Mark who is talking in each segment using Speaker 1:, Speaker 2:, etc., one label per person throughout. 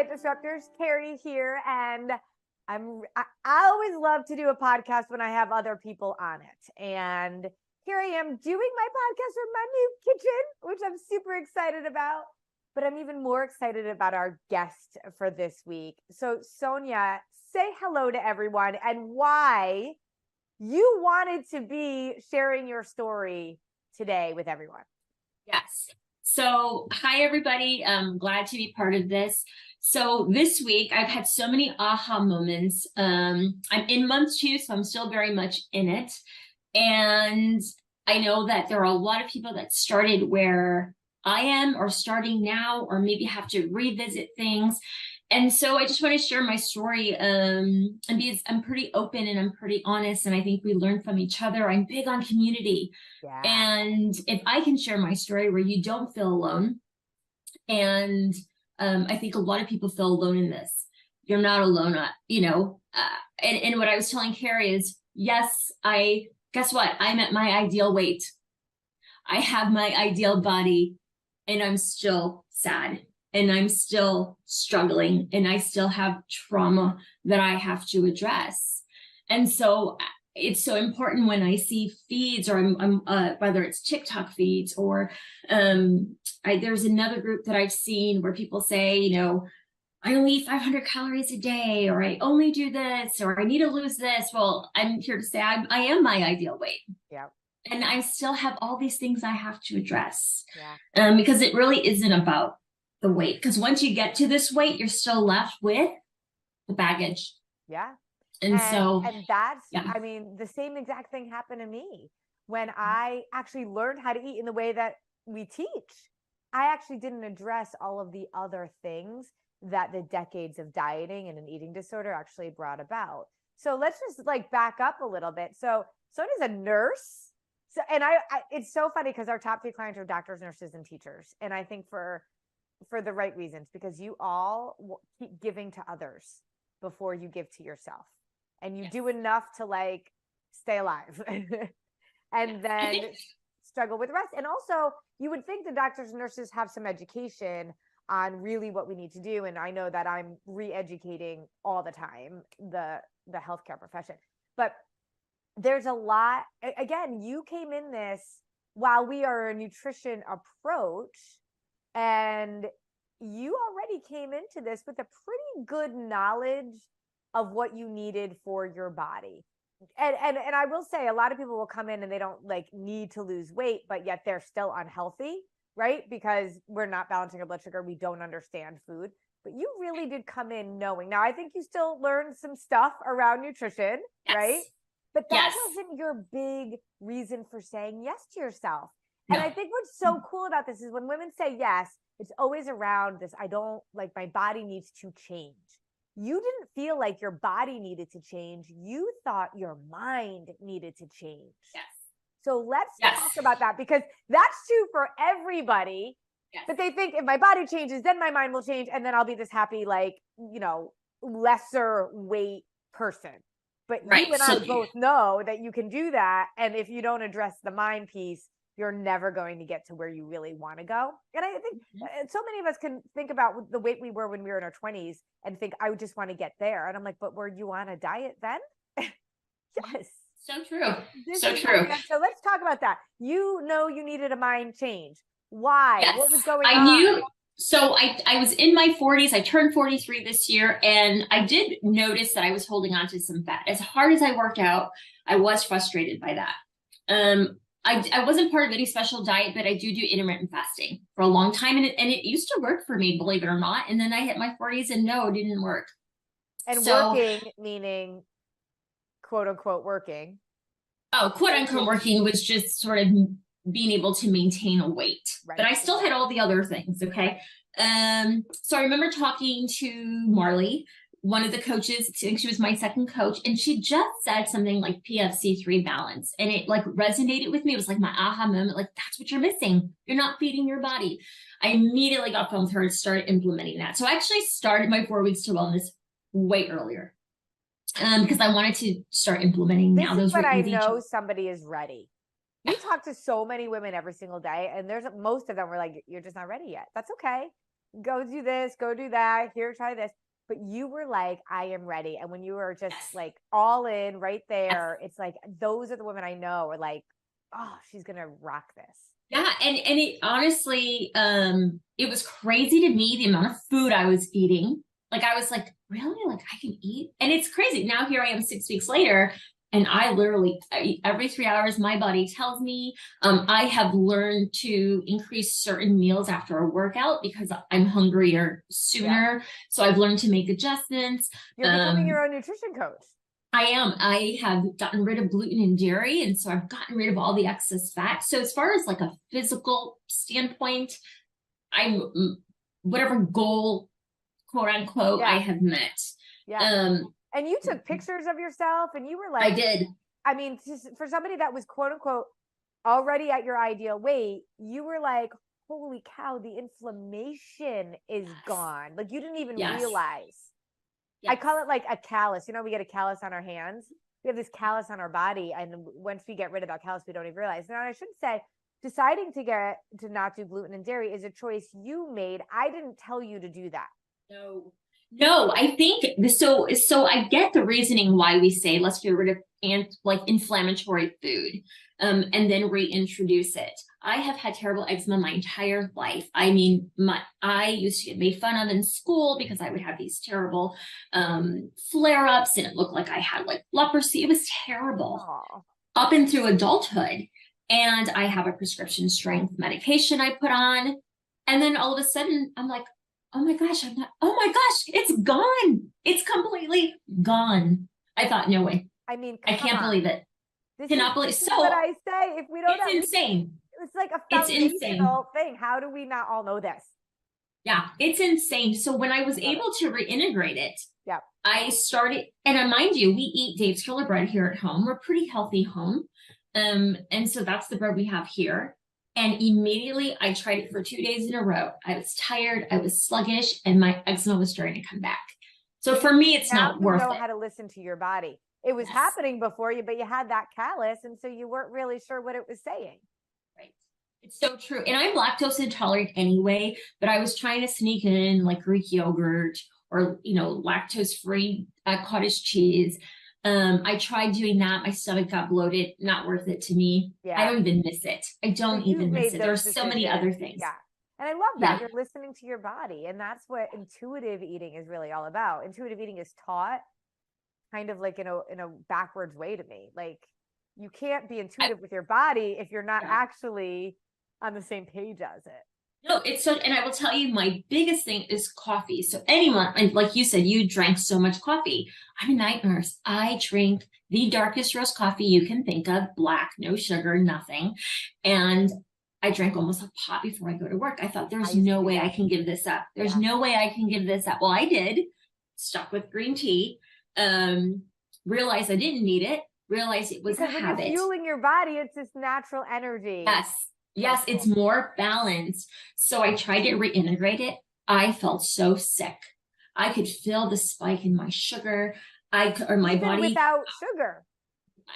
Speaker 1: Hey, Disruptors, Carrie here, and I always love to do a podcast when I have other people on it. And here I am doing my podcast from my new kitchen, which I'm super excited about. But I'm even more excited about our guest for this week. So, Sonia, say hello to everyone and why you wanted to be sharing your story today with everyone.
Speaker 2: Yes. So, hi, everybody. I'm glad to be part of this. So this week, I've had so many aha moments. I'm in month 2, so I'm still very much in it. And I know that there are a lot of people that started where I am or starting now, or maybe have to revisit things. And so I just want to share my story and I'm pretty open and I'm pretty honest. And I think we learn from each other. I'm big on community.
Speaker 1: Yeah.
Speaker 2: And if I can share my story where you don't feel alone, and I think a lot of people feel alone in this. You're not alone, and what I was telling Carrie is, yes, guess what? I'm at my ideal weight. I have my ideal body and I'm still sad and I'm still struggling and I still have trauma that I have to address. And so it's so important when I see feeds or I'm whether it's TikTok feeds or there's another group that I've seen where people say, I only eat 500 calories a day, or I only do this, or I need to lose this. Well, I'm here to say I am my ideal weight.
Speaker 1: Yeah.
Speaker 2: And I still have all these things I have to address.
Speaker 1: Yeah.
Speaker 2: Because it really isn't about the weight. Because once you get to this weight, you're still left with the baggage.
Speaker 1: Yeah.
Speaker 2: And
Speaker 1: that's,
Speaker 2: yeah.
Speaker 1: I mean, the same exact thing happened to me when I actually learned how to eat in the way that we teach. I actually didn't address all of the other things that the decades of dieting and an eating disorder actually brought about. So let's just back up a little bit. So Sonia's a nurse. So, and I it's so funny because our top 3 clients are doctors, nurses, and teachers. And I think for the right reasons, because you all keep giving to others before you give to yourself. And you do enough to stay alive and then struggle with the rest. And also you would think the doctors and nurses have some education on really what we need to do. And I know that I'm re-educating all the time, the healthcare profession, but there's a lot. Again, you came in this while we are a nutrition approach, and you already came into this with a pretty good knowledge of what you needed for your body. And I will say, a lot of people will come in and they don't need to lose weight, but yet they're still unhealthy, right? Because we're not balancing our blood sugar. We don't understand food, but you really did come in knowing. Now, I think you still learned some stuff around nutrition, right? But that wasn't your big reason for saying yes to yourself. No. And I think what's so cool about this is when women say yes, it's always around this, my body needs to change. You didn't feel like your body needed to change. You thought your mind needed to change.
Speaker 2: Yes.
Speaker 1: So let's talk about that, because that's true for everybody. Yes. But they think if my body changes, then my mind will change. And then I'll be this happy, lesser weight person. But you and I both know that you can do that. And if you don't address the mind piece, you're never going to get to where you really want to go. And I think so many of us can think about the weight we were when we were in our 20s and think, I would just want to get there. And I'm like, but were you on a diet then? Yes.
Speaker 2: So true.
Speaker 1: So true. So let's talk about that. You needed a mind change. Why? Yes. What was going on?
Speaker 2: I knew. So I was in my 40s. I turned 43 this year, and I did notice that I was holding on to some fat. As hard as I worked out, I was frustrated by that. I wasn't part of any special diet, but I do intermittent fasting for a long time. And it used to work for me, believe it or not. And then I hit my 40s and no, it didn't work.
Speaker 1: And working, meaning quote unquote working.
Speaker 2: Oh, quote unquote working was just sort of being able to maintain a weight, but I still had all the other things. Okay. So I remember talking to Marley, one of the coaches. I think she was my second coach, and she just said something like PFC3 balance, and it resonated with me. It was like my aha moment. That's what you're missing. You're not feeding your body. I immediately got phone with her and started implementing that. So I actually started my 4 weeks to wellness way earlier. Because I wanted to start implementing now.
Speaker 1: This is when I know somebody is ready. You talk to so many women every single day, and most of them were like, you're just not ready yet. That's okay. go do this, go do that, here, try this. But you were like, I am ready. And when you were just
Speaker 2: Yes.
Speaker 1: like all in right
Speaker 2: Yes.
Speaker 1: there, it's like, those are the women I know are like, oh, she's going to rock this.
Speaker 2: Yeah, and it honestly, it was crazy to me the amount of food I was eating. Like I was like, really? Like I can eat? And it's crazy. Now here I am 6 weeks later, and I literally every 3 hours my body tells me. I have learned to increase certain meals after a workout because I'm hungrier sooner. Yeah. So I've learned to make adjustments.
Speaker 1: You're becoming your own nutrition coach.
Speaker 2: I am. I have gotten rid of gluten and dairy, and so I've gotten rid of all the excess fat. So as far as like a physical standpoint, I'm whatever goal, quote unquote, yeah. I have met.
Speaker 1: Yeah. And you took pictures of yourself, and you were like,
Speaker 2: I did.
Speaker 1: I mean, for somebody that was quote unquote already at your ideal weight, you were like, holy cow, the inflammation is gone. Like you didn't even realize. Yes. I call it like a callus. You know, we get a callus on our hands. We have this callus on our body. And once we get rid of that callus, we don't even realize. Now, I should say, deciding to not do gluten and dairy is a choice you made. I didn't tell you to do that.
Speaker 2: No, I think so I get the reasoning why we say let's get rid of inflammatory food, and then reintroduce it. I have had terrible eczema my entire life. I mean, I used to get made fun of in school because I would have these terrible flare-ups, and it looked like I had like leprosy. It was terrible. Aww. Up and through adulthood. And I have a prescription strength medication I put on. And then all of a sudden I'm like, oh my gosh, it's gone. It's completely gone. I thought, no way.
Speaker 1: I mean,
Speaker 2: I can't believe it.
Speaker 1: This is what I say. If we don't,
Speaker 2: it's insane.
Speaker 1: It's like a foundational thing. How do we not all know this?
Speaker 2: Yeah, it's insane. So when I was able to reintegrate it, I started, and mind you, we eat Dave's Killer bread here at home. We're pretty healthy home. And so that's the bread we have here. And immediately I tried it for 2 days in a row. I was tired, I was sluggish, and my eczema was starting to come back. So for me, it's not worth it.
Speaker 1: You know how to listen to your body. It was happening before you, but you had that callus, and so you weren't really sure what it was saying.
Speaker 2: Right. It's so true. And I'm lactose intolerant anyway, but I was trying to sneak in like Greek yogurt or, lactose-free cottage cheese. I tried doing that. My stomach got bloated. Not worth it to me. Yeah. I don't even miss it. I don't even miss it. There's so many other things.
Speaker 1: Yeah. And I love that. You're listening to your body. And that's what intuitive eating is really all about. Intuitive eating is taught kind of like in a backwards way to me. Like you can't be intuitive with your body if you're not actually on the same page as it.
Speaker 2: No, it's so, and I will tell you, my biggest thing is coffee. So anyone, and like you said, you drank so much coffee. I'm a night nurse. I drink the darkest roast coffee you can think of, black, no sugar, nothing. And I drank almost a pot before I go to work. I thought there's no way I can give this up. There's no way I can give this up. Well, I did. Stuck with green tea. Realized I didn't need it. Realized it was a habit.
Speaker 1: When you're fueling your body, it's this natural energy.
Speaker 2: Yes, it's more balanced. So I tried to reintegrate it. I felt so sick. I could feel the spike in my sugar. My body
Speaker 1: without sugar.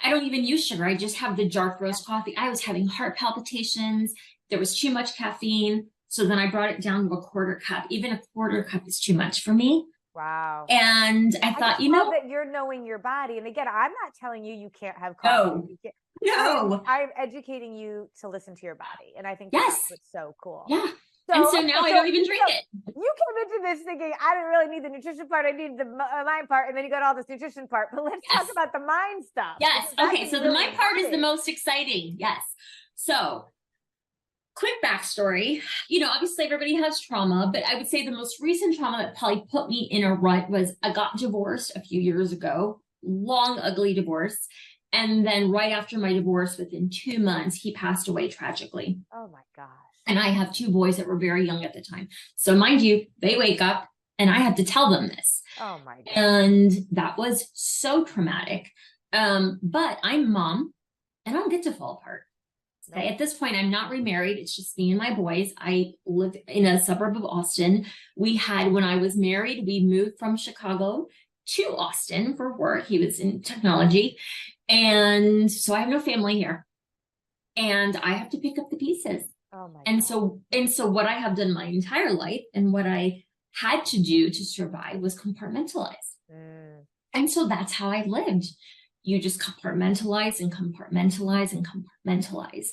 Speaker 2: I don't even use sugar. I just have the dark roast coffee. I was having heart palpitations. There was too much caffeine. So then I brought it down to a quarter cup. Even a quarter cup is too much for me.
Speaker 1: Wow.
Speaker 2: And I thought,
Speaker 1: that you're knowing your body. And again, I'm not telling you can't have coffee.
Speaker 2: No.
Speaker 1: I'm educating you to listen to your body. And I think
Speaker 2: that's
Speaker 1: what's so cool.
Speaker 2: Yeah. So now I don't even drink it.
Speaker 1: You came into this thinking, I didn't really need the nutrition part. I need the mind part. And then you got all this nutrition part. But let's talk about the mind stuff.
Speaker 2: Yes. Okay. So the mind part is the most exciting. Yes. So quick backstory. Obviously everybody has trauma, but I would say the most recent trauma that probably put me in a rut was I got divorced a few years ago. Long, ugly divorce. And then right after my divorce, within 2 months, he passed away tragically.
Speaker 1: Oh my gosh.
Speaker 2: And I have 2 boys that were very young at the time. So mind you, they wake up and I had to tell them this.
Speaker 1: Oh my God.
Speaker 2: And that was so traumatic. But I'm mom and I don't get to fall apart. Okay. At this point, I'm not remarried. It's just me and my boys. I live in a suburb of Austin. When I was married, we moved from Chicago to Austin for work. He was in technology. And so I have no family here. And I have to pick up the pieces.
Speaker 1: Oh my
Speaker 2: And
Speaker 1: God.
Speaker 2: so what I have done my entire life and what I had to do to survive was compartmentalize.
Speaker 1: Mm.
Speaker 2: And so that's how I lived. You just compartmentalize and compartmentalize and compartmentalize.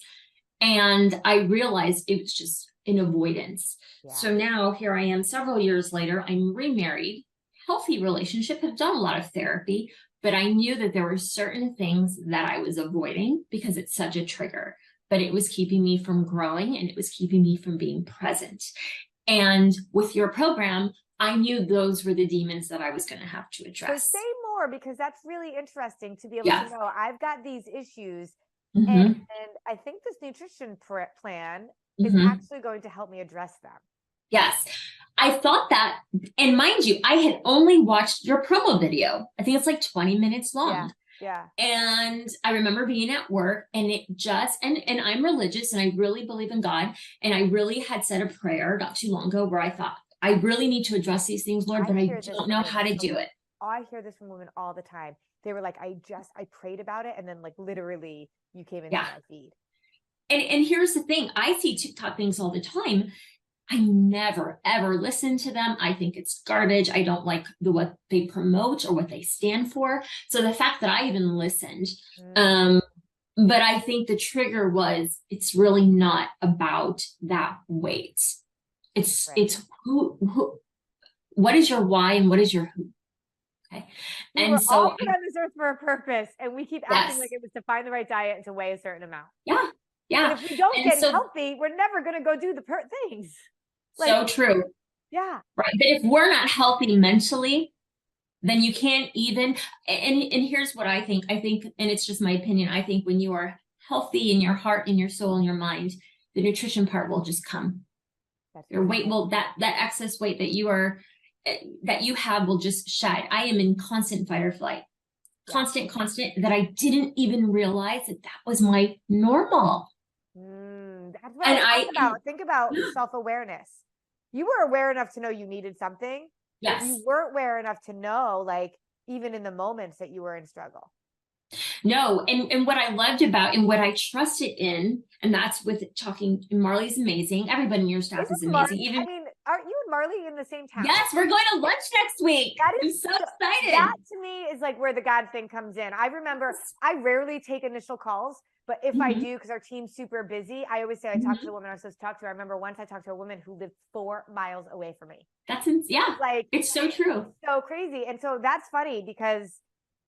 Speaker 2: And I realized it was just an avoidance.
Speaker 1: Yeah.
Speaker 2: So now here I am several years later, I'm remarried, healthy relationship, have done a lot of therapy, but I knew that there were certain things that I was avoiding because it's such a trigger, but it was keeping me from growing and it was keeping me from being present. And with your program, I knew those were the demons that I was going to have to
Speaker 1: So
Speaker 2: address.
Speaker 1: say more, because that's really interesting to be able
Speaker 2: Yeah.
Speaker 1: to know I've got these issues, and
Speaker 2: Mm-hmm.
Speaker 1: I think this nutrition plan is
Speaker 2: Mm-hmm.
Speaker 1: actually going to help me address them.
Speaker 2: Yes. I thought that, and mind you, I had only watched your promo video. I think it's like 20 minutes
Speaker 1: Yeah.
Speaker 2: long.
Speaker 1: Yeah.
Speaker 2: And I remember being at work and it just, and I'm religious and I really believe in God. And I really had said a prayer not too long ago where I thought, I really need to address these things, Lord, but I
Speaker 1: hear this
Speaker 2: don't
Speaker 1: from
Speaker 2: know
Speaker 1: women.
Speaker 2: how to do it.
Speaker 1: I hear this from women all the time. They were like, I prayed about it, and then like literally you came into
Speaker 2: Yeah.
Speaker 1: my feed.
Speaker 2: And here's the thing, I see TikTok things all the time. I never ever listen to them. I think it's garbage. I don't like what they promote or what they stand for. So the fact that I even listened, but I think the trigger was it's really not about that weight. It's
Speaker 1: Right.
Speaker 2: it's who what is your why and what is your who. Okay.
Speaker 1: We
Speaker 2: And
Speaker 1: were
Speaker 2: so
Speaker 1: all put on this earth for a purpose, and we keep acting like it was to find the right diet and to weigh a certain amount.
Speaker 2: yeah.
Speaker 1: And if we don't get
Speaker 2: So
Speaker 1: healthy, we're never going to go do the things.
Speaker 2: so
Speaker 1: Like,
Speaker 2: true.
Speaker 1: yeah.
Speaker 2: Right. But if we're not healthy mentally, then you can't even, and here's what I think, and it's just my opinion, I think when you are healthy in your heart, in your soul, in your mind, the nutrition part will just come.
Speaker 1: That's
Speaker 2: Your weight will, that excess weight that you have will just shed. I am in constant fight or flight, constant, that I didn't even realize that was my normal.
Speaker 1: That's what
Speaker 2: And
Speaker 1: I talk about. Think about self-awareness. You were aware enough to know you needed something.
Speaker 2: Yes.
Speaker 1: But you weren't aware enough to know, like, even in the moments that you were in struggle.
Speaker 2: No, and what I loved about and what I trusted in, and that's with talking. Marley's amazing. Everybody in your staff is amazing.
Speaker 1: Marley, I mean, aren't you and Marley in the same town?
Speaker 2: Yes, we're going to lunch next week. I'm so excited.
Speaker 1: That to me is like where the God thing comes in. I remember I rarely take initial calls, but if I do, because our team's super busy, I always say I talk to the woman I was supposed to talk to. I remember once I talked to a woman who lived 4 miles away from me.
Speaker 2: That's like, it's so true.
Speaker 1: So crazy. And so that's funny because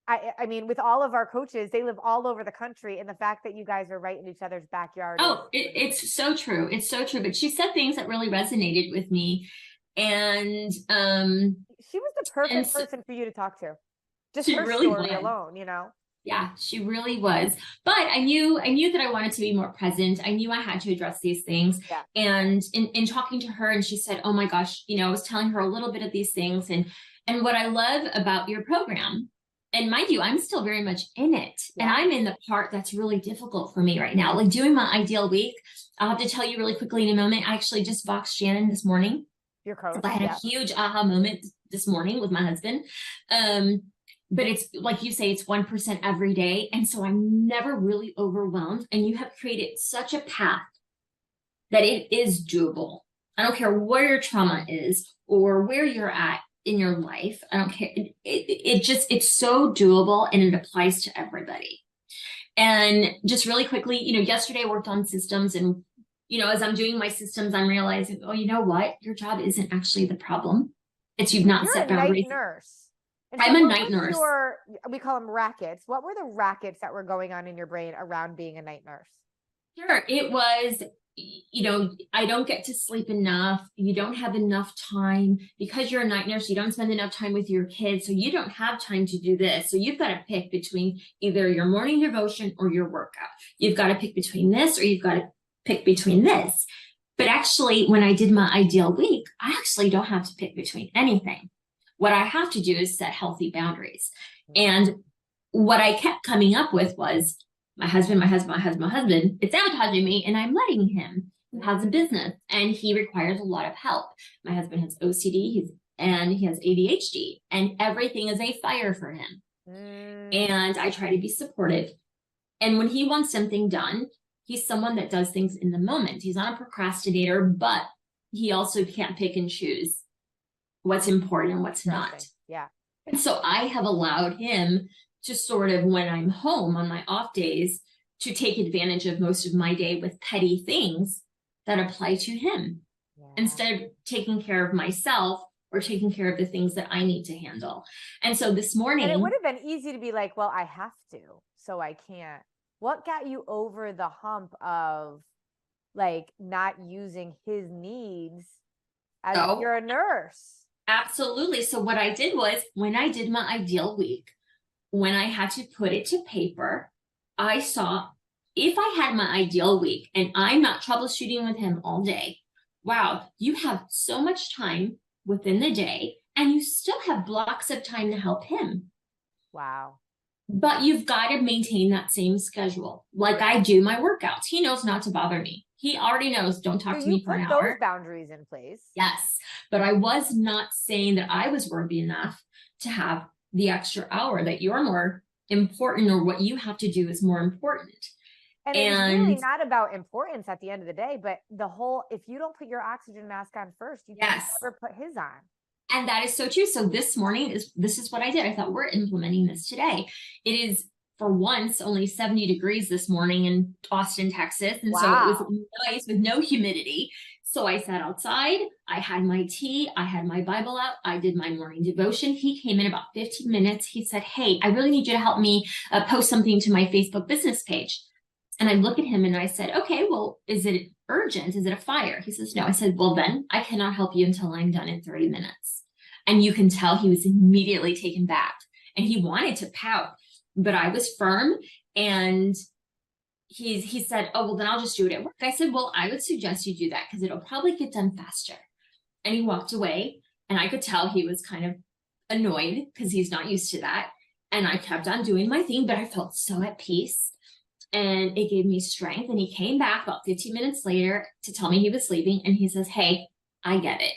Speaker 1: I mean, with all of our coaches, they live all over the country, and the fact that you guys are right in each other's backyard.
Speaker 2: It's so true. It's so true. But she said things that really resonated with me, and
Speaker 1: she was the perfect person for you to talk to. Just her really story alone, you know.
Speaker 2: Yeah, she really was. But I knew that I wanted to be more present. I knew I had to address these things.
Speaker 1: Yeah.
Speaker 2: And in talking to her, and she said, "Oh my gosh," you know, I was telling her a little bit of these things, and what I love about your program. And mind you, I'm still very much in it. Yeah. And I'm in the part that's really difficult for me right now. Like doing my ideal week, I'll have to tell you really quickly in a moment. I actually just boxed Shannon this morning.
Speaker 1: Your coach.
Speaker 2: I had a huge aha moment this morning with my husband. But it's like you say, it's 1% every day. And so I'm never really overwhelmed. And you have created such a path that it is doable. I don't care where your trauma is or where you're at in your life. I don't care. It's so doable, and it applies to everybody. And just really quickly, you know, yesterday I worked on systems, and, you know, as I'm doing my systems, I'm realizing, oh, you know what? Your job isn't actually the problem. It's you've not set boundaries.
Speaker 1: You're a night nurse.
Speaker 2: I'm a night nurse.
Speaker 1: We call them rackets. What were the rackets that were going on in your brain around being a night nurse?
Speaker 2: Sure. It was, you know, I don't get to sleep enough. You don't have enough time because you're a night nurse. You don't spend enough time with your kids. So you don't have time to do this. So you've got to pick between either your morning devotion or your workout. You've got to pick between this, or you've got to pick between this. But actually, when I did my ideal week, I actually don't have to pick between anything. What I have to do is set healthy boundaries. And what I kept coming up with was my husband, it's sabotaging me, and I'm letting him. He has a business and he requires a lot of help. My husband has OCD, and he has ADHD, and everything is a fire for him. And I try to be supportive. And when he wants something done, He's someone that does things in the moment. He's not a procrastinator, but he also can't pick and choose what's important and what's not.
Speaker 1: Yeah.
Speaker 2: And so I have allowed him to sort of, when I'm home on my off days, to take advantage of most of my day with petty things that apply to him, instead of taking care of myself or taking care of the things that I need to handle. And so this morning.
Speaker 1: And it would have been easy to be like, well, I have to, so I can't. What got you over the hump of like not using his needs as you're a nurse?
Speaker 2: Absolutely. So what I did was, when I did my ideal week, when I had to put it to paper, I saw, if I had my ideal week and I'm not troubleshooting with him all day, wow, you have so much time within the day and you still have blocks of time to help him.
Speaker 1: Wow.
Speaker 2: But you've got to maintain that same schedule. Like I do my workouts. He knows not to bother me. He already knows, don't talk to me for an hour.
Speaker 1: You put those boundaries in place.
Speaker 2: Yes. But I was not saying that I was worthy enough to have the extra hour, that you're more important, or what you have to do is more important.
Speaker 1: And it's really not about importance at the end of the day, but the whole, if you don't put your oxygen mask on first, you can never put his on.
Speaker 2: And that is so true. So this morning, this is what I did. I thought, we're implementing this today. It is, for once, only 70 degrees this morning in Austin, Texas. And so it was nice with no humidity. So I sat outside, I had my tea, I had my Bible out, I did my morning devotion. He came in about 15 minutes. He said, hey, I really need you to help me post something to my Facebook business page. And I look at him and I said, okay, well, is it urgent? Is it a fire? He says, no. I said, well, then I cannot help you until I'm done in 30 minutes. And you can tell he was immediately taken back and he wanted to pout, but I was firm. And he said, oh, well, then I'll just do it at work. I said, well, I would suggest you do that because it'll probably get done faster. And he walked away and I could tell he was kind of annoyed because he's not used to that. And I kept on doing my thing, but I felt so at peace. And it gave me strength. And he came back about 15 minutes later to tell me he was leaving. And he says, hey, I get it.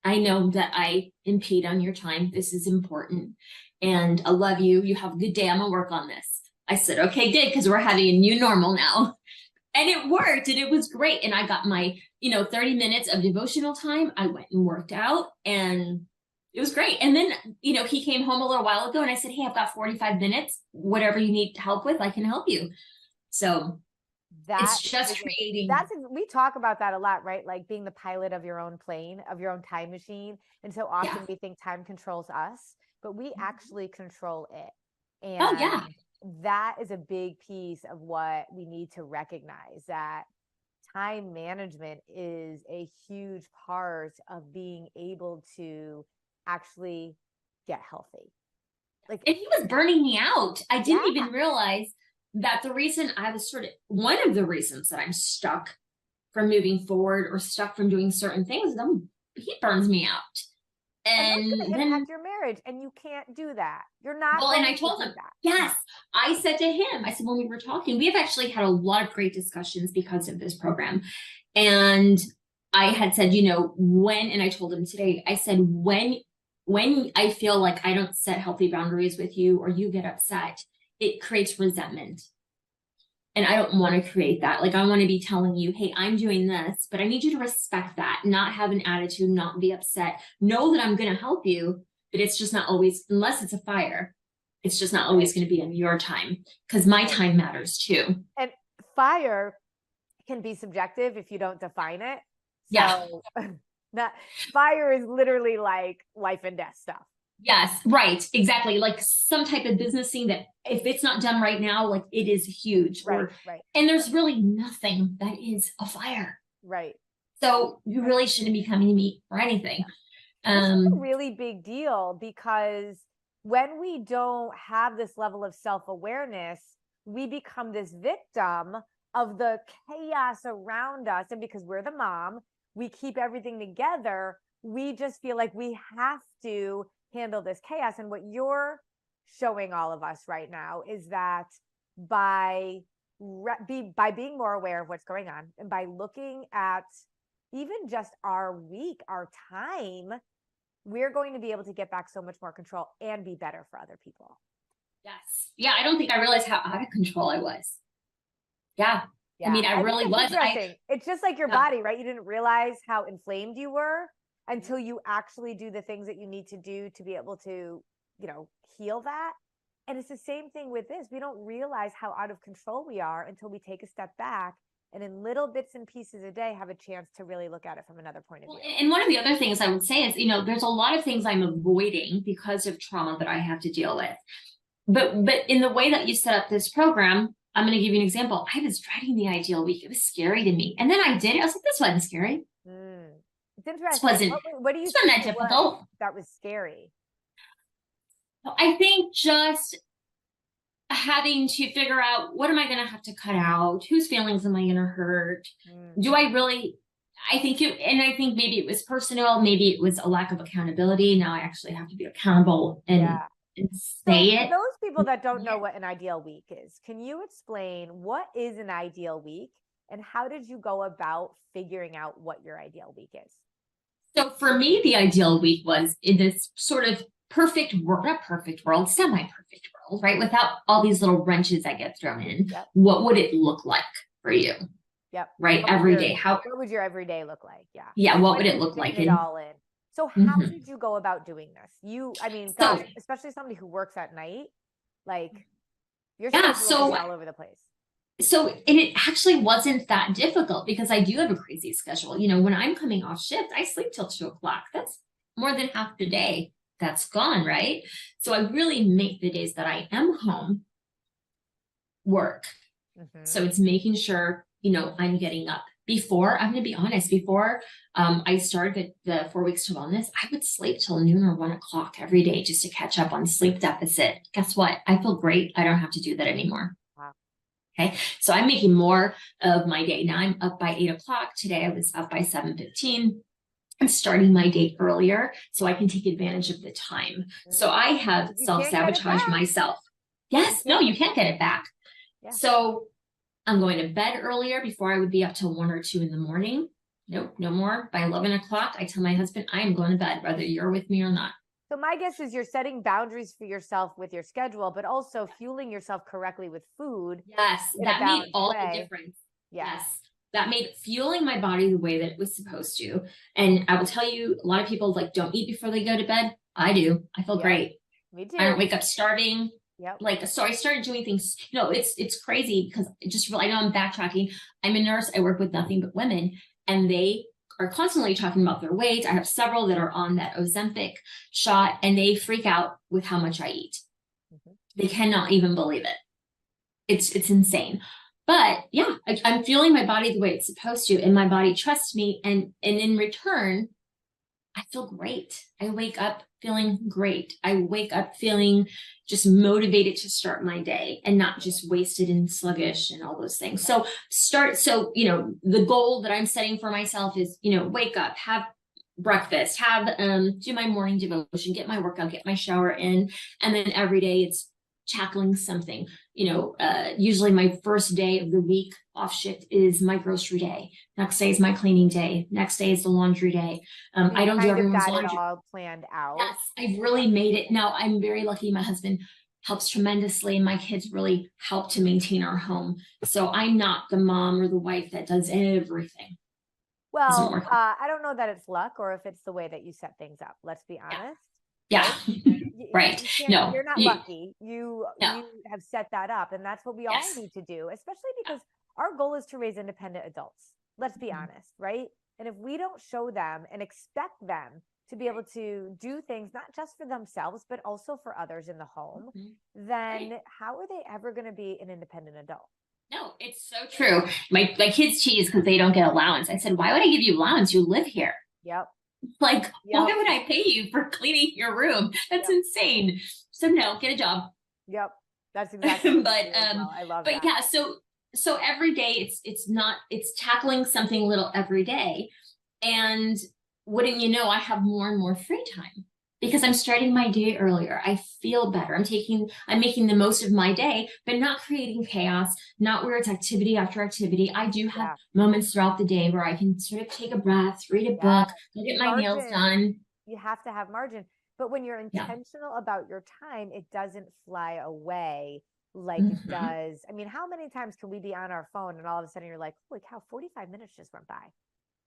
Speaker 2: I know that I impede on your time. This is important. And I love you. You have a good day. I'm going to work on this. I said, okay, good. Because we're having a new normal now. And it worked. And it was great. And I got my, 30 minutes of devotional time. I went and worked out and it was great. And then, he came home a little while ago and I said, hey, I've got 45 minutes. Whatever you need help with, I can help you. So it's just creating.
Speaker 1: We talk about that a lot, right? Like being the pilot of your own plane, of your own time machine. And so often we think time controls us, but we actually control it. And that is a big piece of what we need to recognize, that time management is a huge part of being able to actually get healthy.
Speaker 2: And he was burning me out. I didn't even realize that the reason I was one of the reasons that I'm stuck from moving forward or stuck from doing certain things, he burns me out. And then
Speaker 1: impact your marriage, and you can't do that. You're not.
Speaker 2: Well, and I told him that. Yes, I said to him, I said, when we were talking, we have actually had a lot of great discussions because of this program. And I had said, when, and I told him today, I said, when I feel like I don't set healthy boundaries with you or you get upset, it creates resentment. And I don't want to create that. Like, I want to be telling you, hey, I'm doing this, but I need you to respect that, not have an attitude, not be upset. Know that I'm going to help you, but it's just not always, unless it's a fire, it's just not always going to be on your time, because my time matters too.
Speaker 1: And fire can be subjective if you don't define it. So fire is literally like life and death stuff.
Speaker 2: Yes, right. Exactly. Like some type of business thing that if it's not done right now, like it is huge.
Speaker 1: Right.
Speaker 2: And there's really nothing that is a fire.
Speaker 1: Right.
Speaker 2: So you really shouldn't be coming to me for anything.
Speaker 1: It's a really big deal, because when we don't have this level of self-awareness, we become this victim of the chaos around us. And because we're the mom, we keep everything together. We just feel like we have to handle this chaos. And what you're showing all of us right now is that by being more aware of what's going on, and by looking at even just our week, our time, we're going to be able to get back so much more control and be better for other people.
Speaker 2: Yes. Yeah. I don't think I realized how out of control I was. Yeah. I mean, I
Speaker 1: I think
Speaker 2: really
Speaker 1: that's
Speaker 2: was.
Speaker 1: interesting. It's just like your
Speaker 2: Yeah.
Speaker 1: body, right? You didn't realize how inflamed you were until you actually do the things that you need to do to be able to, heal that. And it's the same thing with this. We don't realize how out of control we are until we take a step back and in little bits and pieces a day have a chance to really look at it from another point of
Speaker 2: Well,
Speaker 1: view.
Speaker 2: and one of the other things I would say is, there's a lot of things I'm avoiding because of trauma that I have to deal with. But in the way that you set up this program, I'm going to give you an example. I was dreading the ideal week. It was scary to me. And then I did it. I was like, this wasn't scary.
Speaker 1: It's
Speaker 2: This
Speaker 1: interesting.
Speaker 2: wasn't,
Speaker 1: What do you
Speaker 2: this wasn't
Speaker 1: think
Speaker 2: that
Speaker 1: it was
Speaker 2: difficult.
Speaker 1: that was scary?
Speaker 2: I think just having to figure out, what am I going to have to cut out? Whose feelings am I going to hurt? Do I really, I think maybe it was personal. Maybe it was a lack of accountability. Now I actually have to be accountable and say
Speaker 1: So
Speaker 2: it.
Speaker 1: for those people that don't know what an ideal week is, can you explain what is an ideal week and how did you go about figuring out what your ideal week is?
Speaker 2: So for me, the ideal week was in this sort of perfect world, not perfect world, semi-perfect world, right? Without all these little wrenches that get thrown in.
Speaker 1: Yep.
Speaker 2: What would it look like for you?
Speaker 1: Yep.
Speaker 2: Right. Every day.
Speaker 1: What would your everyday look like? Yeah.
Speaker 2: Yeah. What would it look like?
Speaker 1: It all in. So how did you go about doing this? Gosh, especially somebody who works at night, like your schedule is all over the place.
Speaker 2: So, and it actually wasn't that difficult because I do have a crazy schedule. When I'm coming off shift, I sleep till 2:00. That's more than half the day that's gone, right? So I really make the days that I am home work. So it's making sure, I'm getting up. I'm going to be honest, before I started the 4 weeks to wellness, I would sleep till noon or 1:00 every day just to catch up on sleep deficit. Guess what? I feel great. I don't have to do that anymore.
Speaker 1: Wow.
Speaker 2: Okay. So I'm making more of my day. Now I'm up by 8:00. Today I was up by 7:15. I'm starting my day earlier so I can take advantage of the time. So I have self-sabotaged myself. Yes. No, you can't get it back. Yeah. So I'm going to bed earlier. Before I would be up till 1 or 2 in the morning. Nope, no more. By 11:00, I tell my husband, I am going to bed, whether you're with me or not.
Speaker 1: So my guess is you're setting boundaries for yourself with your schedule, but also fueling yourself correctly with food.
Speaker 2: Yes, that made all the difference. Yes, that made fueling my body the way that it was supposed to. And I will tell you, a lot of people don't eat before they go to bed. I do. I feel great.
Speaker 1: Me too.
Speaker 2: I don't wake up starving.
Speaker 1: Yep.
Speaker 2: So I started doing things, it's crazy because I know I'm backtracking. I'm a nurse. I work with nothing but women and they are constantly talking about their weight. I have several that are on that Ozempic shot and they freak out with how much I eat. They cannot even believe it. It's insane. But yeah, I'm fueling my body the way it's supposed to and my body trusts me. And in return, I feel great. I wake up feeling great. I wake up feeling just motivated to start my day and not just wasted and sluggish and all those things. So the goal that I'm setting for myself is, wake up, have breakfast, do my morning devotion, get my workout, get my shower in. And then every day it's tackling something. Usually my first day of the week off shift is my grocery day. Next day is my cleaning day. Next day is the laundry day. I don't do everyone's laundry.
Speaker 1: It all planned out.
Speaker 2: Yes, I've really made it. Now I'm very lucky. My husband helps tremendously and my kids really help to maintain our home. So I'm not the mom or the wife that does everything.
Speaker 1: Well, I don't know that it's luck or if it's the way that you set things up. Let's be honest.
Speaker 2: Yeah. Right. No,
Speaker 1: you're not lucky. You have set that up. And that's what we all need to do, especially because our goal is to raise independent adults. Let's be honest, right? And if we don't show them and expect them to be able to do things, not just for themselves, but also for others in the home, then how are they ever going to be an independent adult?
Speaker 2: No, it's so true. My kids tease because they don't get allowance. I said, why would I give you allowance? You live here.
Speaker 1: Yep.
Speaker 2: Why would I pay you for cleaning your room? That's insane. So no, get a job.
Speaker 1: Yep. That's exactly.
Speaker 2: But
Speaker 1: I love that.
Speaker 2: Yeah, so every day it's tackling something little every day. And wouldn't you know, I have more and more free time because I'm starting my day earlier. I feel better. I'm making the most of my day, but not creating chaos, not where it's activity after activity. I do have moments throughout the day where I can sort of take a breath, read a book, go get my nails done.
Speaker 1: You have to have margin. But when you're intentional about your time, it doesn't fly away like it does. I mean, how many times can we be on our phone and all of a sudden you're like, holy cow, 45 minutes just went by. And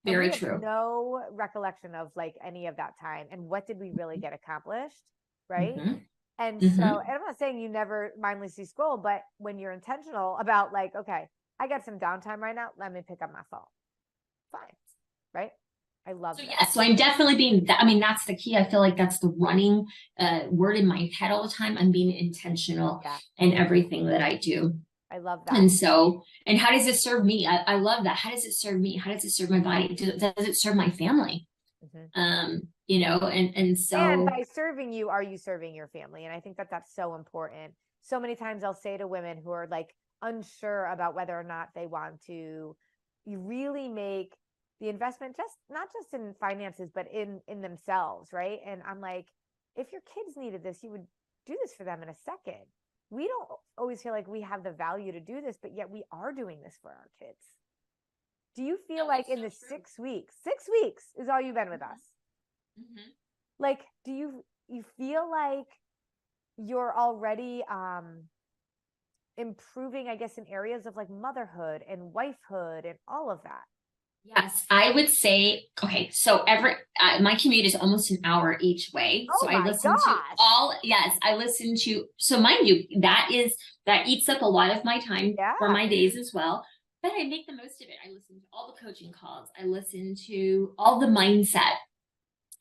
Speaker 1: we
Speaker 2: Very
Speaker 1: have
Speaker 2: true.
Speaker 1: no recollection of like any of that time. And what did we really get accomplished? Right.
Speaker 2: Mm-hmm.
Speaker 1: And so,
Speaker 2: Mm-hmm.
Speaker 1: and I'm not saying you never mindlessly scroll, but when you're intentional about like, okay, I got some downtime right now, let me pick up my phone. Fine. Right. I love
Speaker 2: So
Speaker 1: that.
Speaker 2: yeah, so I'm definitely being that. I mean, that's the key. I feel like that's the running word in my head all the time. I'm being intentional in everything that I do.
Speaker 1: I love that.
Speaker 2: And so, and how does it serve me? I love that. How does it serve me? How does it serve my body? Does it serve my family? You know, and so.
Speaker 1: And by serving you, are you serving your family? And I think that that's so important. So many times I'll say to women who are like unsure about whether or not they want to, you really make the investment, just not just in finances, but in themselves, right? And I'm like, if your kids needed this, you would do this for them in a second. We don't always feel like we have the value to do this, but yet we are doing this for our kids. Do you feel like in the 6 weeks, 6 weeks is all you've been with us? Like, do you feel like you're already improving, I guess, in areas of like motherhood and wifehood and all of that?
Speaker 2: Yes, I would say, okay, so my commute is almost an hour each way.
Speaker 1: Oh
Speaker 2: so I
Speaker 1: my
Speaker 2: listen
Speaker 1: gosh.
Speaker 2: I listen to, so mind you, that eats up a lot of my time for my days as well, but I make the most of it. I listen to all the coaching calls. I listen to all the mindset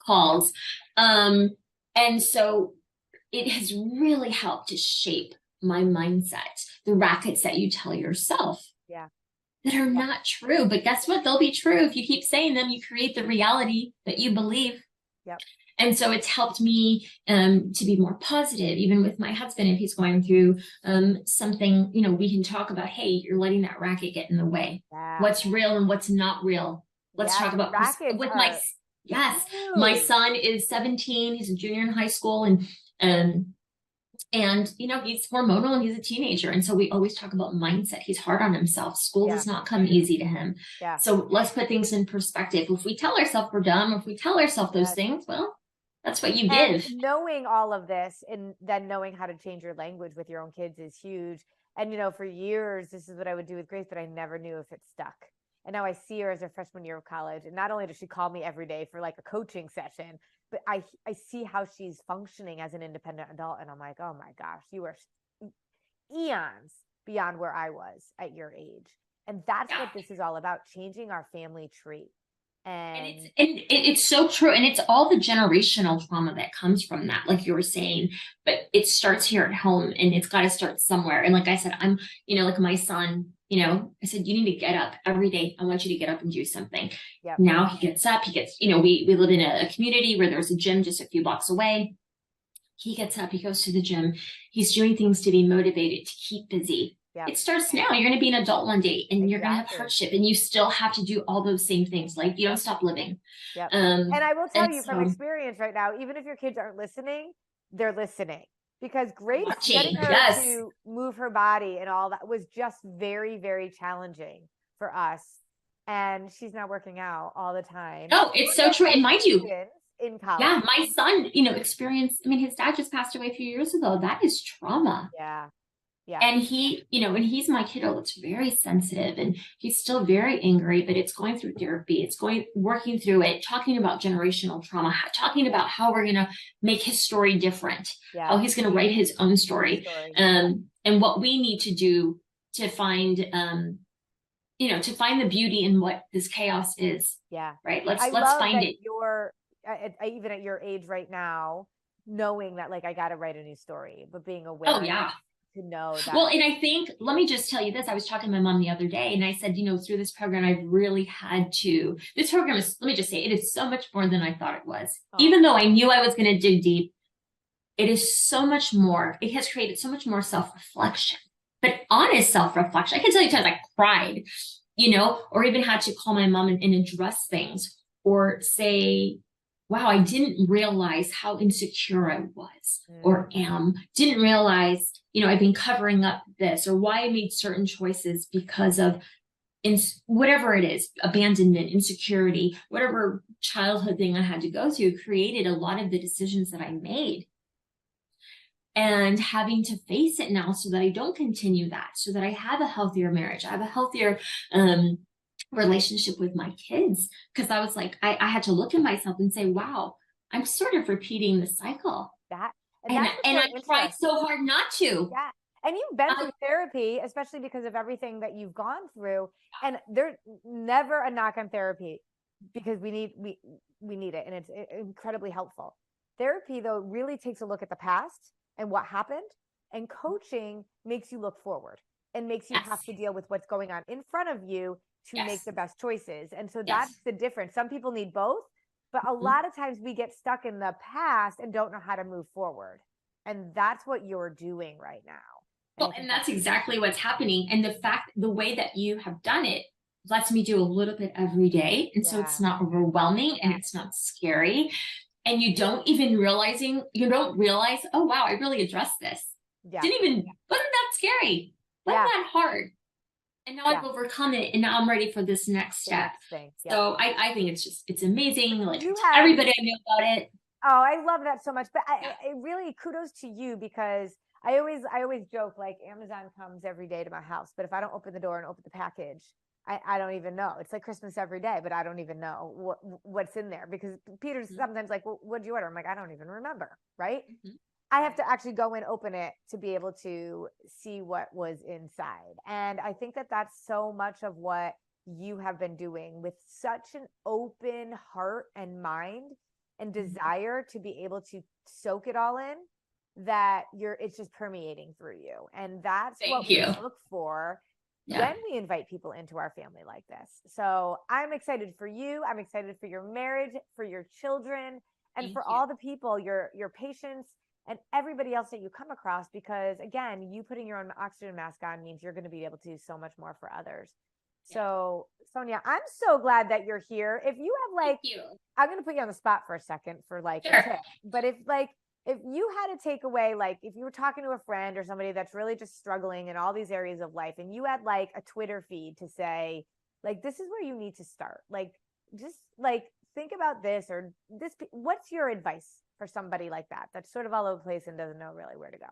Speaker 2: calls. And so it has really helped to shape my mindset, the rackets that you tell yourself. That are not true, but guess what? They'll be true. If you keep saying them, you create the reality that you believe. And so it's helped me to be more positive, even with my husband. If he's going through something, you know, we can talk about, hey, you're letting that racket get in the way. What's real and what's not real. Let's talk about with my son is 17. He's a junior in high school, and you know, he's hormonal and he's a teenager. And so we always talk about mindset. He's hard on himself. School does not come easy to him. So let's put things in perspective. If we tell ourselves we're dumb, if we tell ourselves those things, well, that's what you give.
Speaker 1: Knowing all of this and then knowing how to change your language with your own kids is huge. And, you know, for years, this is what I would do with Grace, but I never knew if it stuck. And now I see her as a freshman year of college. And not only does she call me every day for like a coaching session, but I see how she's functioning as an independent adult. And I'm like, oh my gosh, you are eons beyond where I was at your age. And that's what this is all about, changing our family tree. And
Speaker 2: it's so true. And it's all the generational trauma that comes from that, like you were saying, but it starts here at home and it's got to start somewhere. And like I said, I'm, you know, like my son, you know, I said, you need to get up every day. I want you to get up and do something. Now he gets up, you know, we live in a community where there's a gym just a few blocks away. He gets up, he goes to the gym. He's doing things to be motivated, to keep busy. It starts now. You're going to be an adult one day and you're going to have hardship and you still have to do all those same things. Like you don't stop living.
Speaker 1: And I will tell you from experience right now, even if your kids aren't listening, they're listening, because Grace getting her to move her body and all that was just very, very challenging for us. And she's not working out all the time.
Speaker 2: Oh, it's so true. And mind you,
Speaker 1: in college.
Speaker 2: Yeah, my son, you know, experienced, I mean, his dad just passed away a few years ago. That is trauma. And he, you know, and he's my kiddo that's very sensitive and he's still very angry, but it's going through therapy. It's working through it, talking about generational trauma, talking about how we're going to make his story different, how he's going to write his own story. And what we need to do to find, you know, to find the beauty in what this chaos is. Right. Let's find it.
Speaker 1: Even at your age right now, knowing that like, I got to write a new story, but being aware. To know that.
Speaker 2: Well, and I think, let me just tell you this. I was talking to my mom the other day and I said, you know, through this program, I've really had to, this program is, let me just say, it is so much more than I thought it was. Even though I knew I was going to dig deep, it is so much more. It has created so much more self-reflection, but honest self-reflection. I can tell you times I cried, you know, or even had to call my mom and address things or say, wow, I didn't realize how insecure I was or am. Didn't realize, you know, I've been covering up this or why I made certain choices because of whatever it is, abandonment, insecurity, whatever childhood thing I had to go through created a lot of the decisions that I made. and having to face it now so that I don't continue that, so that I have a healthier marriage, I have a healthier relationship with my kids. Because I was like, I had to look at myself and say, wow, I'm sort of repeating the cycle.
Speaker 1: That
Speaker 2: And
Speaker 1: that's what's so
Speaker 2: I tried so hard not to.
Speaker 1: Yeah. And you've been through therapy, especially because of everything that you've gone through. And there's never a knock on therapy, because we need it, and it's incredibly helpful. Therapy, though, really takes a look at the past and what happened, and coaching makes you look forward and makes you have to deal with what's going on in front of you to make the best choices. And so that's the difference. Some people need both, but a lot of times we get stuck in the past and don't know how to move forward. And that's what you're doing right now.
Speaker 2: Well, and that's exactly what's happening. And the way that you have done it lets me do a little bit every day. And so it's not overwhelming and it's not scary. And you don't realize, oh, wow, I really addressed this. Wasn't that scary? Wasn't that hard? And now I've overcome it, and now I'm ready for this next step. So I think it's amazing. Like, everybody I know about it.
Speaker 1: Oh, I love that so much. But I really, kudos to you, because I always joke, like, Amazon comes every day to my house, but if I don't open the door and open the package, I don't even know. It's like Christmas every day, but I don't even know what's in there, because Peter's sometimes like, well, what'd you order? I'm like, I don't even remember. Right. I have to actually go and open it to be able to see what was inside. And I think that that's so much of what you have been doing, with such an open heart and mind and desire to be able to soak it all in, that it's just permeating through you. And that's what we look for when we invite people into our family like this. So I'm excited for you. I'm excited for your marriage, for your children, and for all the people, your patients, and everybody else that you come across, because again, you putting your own oxygen mask on means you're going to be able to do so much more for others. So Sonia, I'm so glad that you're here. If you have I'm going to put you on the spot for a second for a tip, but if you had to take away, if you were talking to a friend or somebody that's really just struggling in all these areas of life, and you had a Twitter feed to say, this is where you need to start. Just think about this or this. What's your advice for somebody like that, that's sort of all over the place and doesn't know really where to go?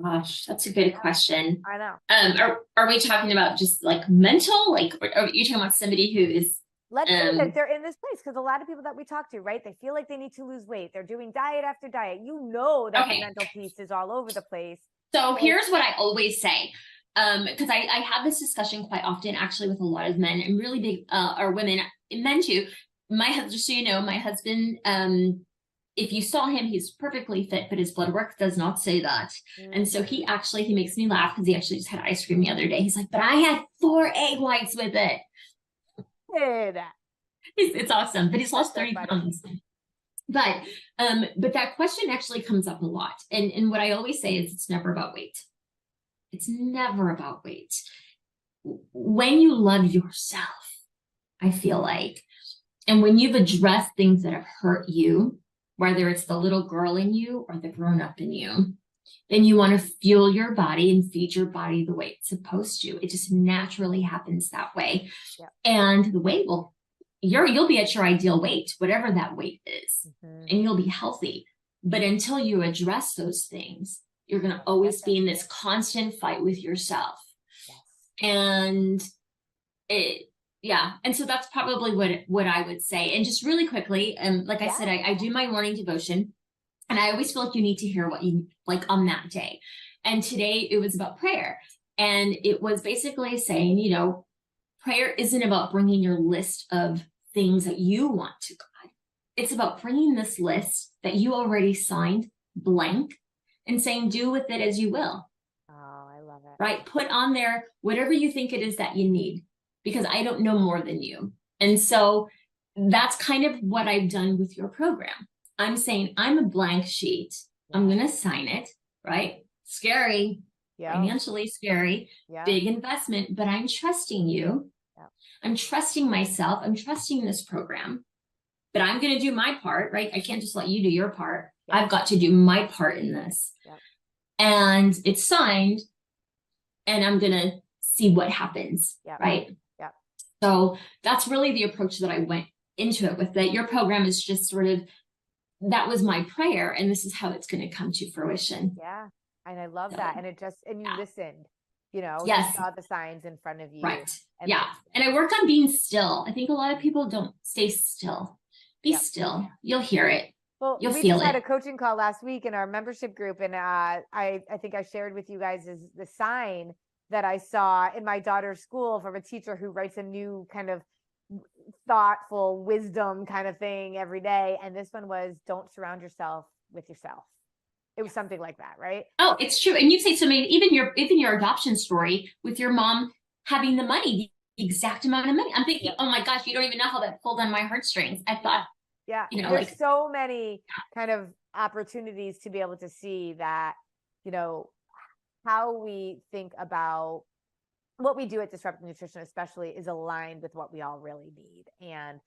Speaker 2: Gosh, that's a good question.
Speaker 1: I know.
Speaker 2: Are we talking about just mental? Are you talking about somebody who is,
Speaker 1: let's say that they're in this place, because a lot of people that we talk to, right, they feel like they need to lose weight. They're doing diet after diet. That the mental piece is all over the place. So
Speaker 2: here's what I always say, because I have this discussion quite often, actually, with a lot of men, and really big, or women, men too. My husband, just so you know, my husband, if you saw him, he's perfectly fit, but his blood work does not say that. And so he makes me laugh, because he actually just had ice cream the other day. He's like, but I had 4 egg whites with it. It's awesome, but he's lost 30 pounds. But that question actually comes up a lot. And what I always say is, it's never about weight. It's never about weight. When you love yourself, I feel like, and when you've addressed things that have hurt you, whether it's the little girl in you or the grown up in you, then you want to fuel your body and feed your body the way it's supposed to. It just naturally happens that way. And the weight you'll be at your ideal weight, whatever that weight is, and you'll be healthy. But until you address those things, you're going to always be in this constant fight with yourself. And and so that's probably what I would say. And just really quickly, like I said, I do my morning devotion, and I always feel like you need to hear what you like on that day. And today it was about prayer, and it was basically saying, prayer isn't about bringing your list of things that you want to God. It's about bringing this list that you already signed blank and saying, do with it as you will.
Speaker 1: Oh, I love it.
Speaker 2: Right? Put on there whatever you think it is that you need, because I don't know more than you. And so that's kind of what I've done with your program. I'm saying, I'm a blank sheet. I'm going to sign it, right? Scary, financially scary, big investment, but I'm trusting you. I'm trusting myself. I'm trusting this program, but I'm going to do my part, right? I can't just let you do your part. I've got to do my part in this. And it's signed, and I'm going to see what happens, right? So that's really the approach that I went into it with. That your program is just sort of that was my prayer. And this is how it's going to come to fruition.
Speaker 1: Yeah. And I love
Speaker 2: So,
Speaker 1: that. And and you listened, you
Speaker 2: yes.
Speaker 1: saw the signs in front of you.
Speaker 2: Right.
Speaker 1: And
Speaker 2: yeah. And I worked on being still. I think a lot of people don't stay still. Be still. You'll hear it.
Speaker 1: Well,
Speaker 2: You'll
Speaker 1: we
Speaker 2: feel
Speaker 1: just had
Speaker 2: it.
Speaker 1: a coaching call last week in our membership group. And I think I shared with you guys is the sign that I saw in my daughter's school from a teacher who writes a new kind of thoughtful wisdom kind of thing every day. And this one was, don't surround yourself with yourself. It was something like that, right?
Speaker 2: Oh, it's true. And you say so many, even your adoption story with your mom having the money, the exact amount of money. I'm thinking, oh my gosh, you don't even know how that pulled on my heartstrings. I thought,
Speaker 1: there's so many kind of opportunities to be able to see that, how we think about what we do at Disruptive Nutrition, especially, is aligned with what we all really need. And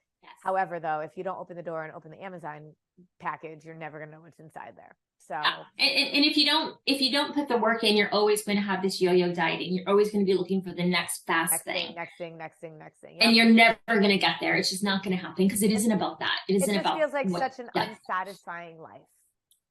Speaker 1: however, though, if you don't open the door and open the Amazon package, you're never going to know what's inside there. So,
Speaker 2: and if you don't put the work in, you're always going to have this yo-yo dieting. You're always going to be looking for the next thing.
Speaker 1: Next thing. Yep.
Speaker 2: And you're never going to get there. It's just not going to happen because it isn't about that. It isn't about.
Speaker 1: It just feels like such an unsatisfying life.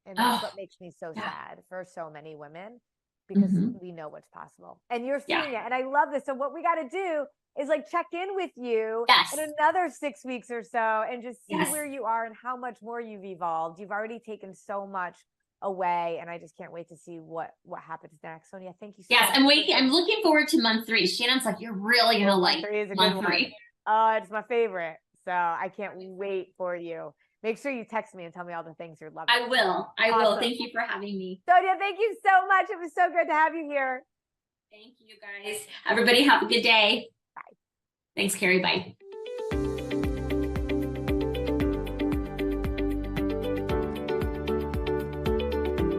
Speaker 1: And that's what makes me so sad for so many women, because we know what's possible and you're seeing it. And I love this. So what we got to do is check in with you in another 6 weeks or so and just see where you are and how much more you've evolved. You've already taken so much away, and I just can't wait to see what happens next. Sonia, thank you so much.
Speaker 2: I'm looking forward to month 3. Shannon's like, you're really gonna like month 3.
Speaker 1: Oh, it's my favorite. So I can't wait for you. Make sure you text me and tell me all the things you're loving.
Speaker 2: I will. Will. Thank you for having me.
Speaker 1: Sonia, thank you so much. It was so good to have you here.
Speaker 2: Thank you, guys. Everybody have a good day.
Speaker 1: Bye.
Speaker 2: Thanks, Carrie. Bye.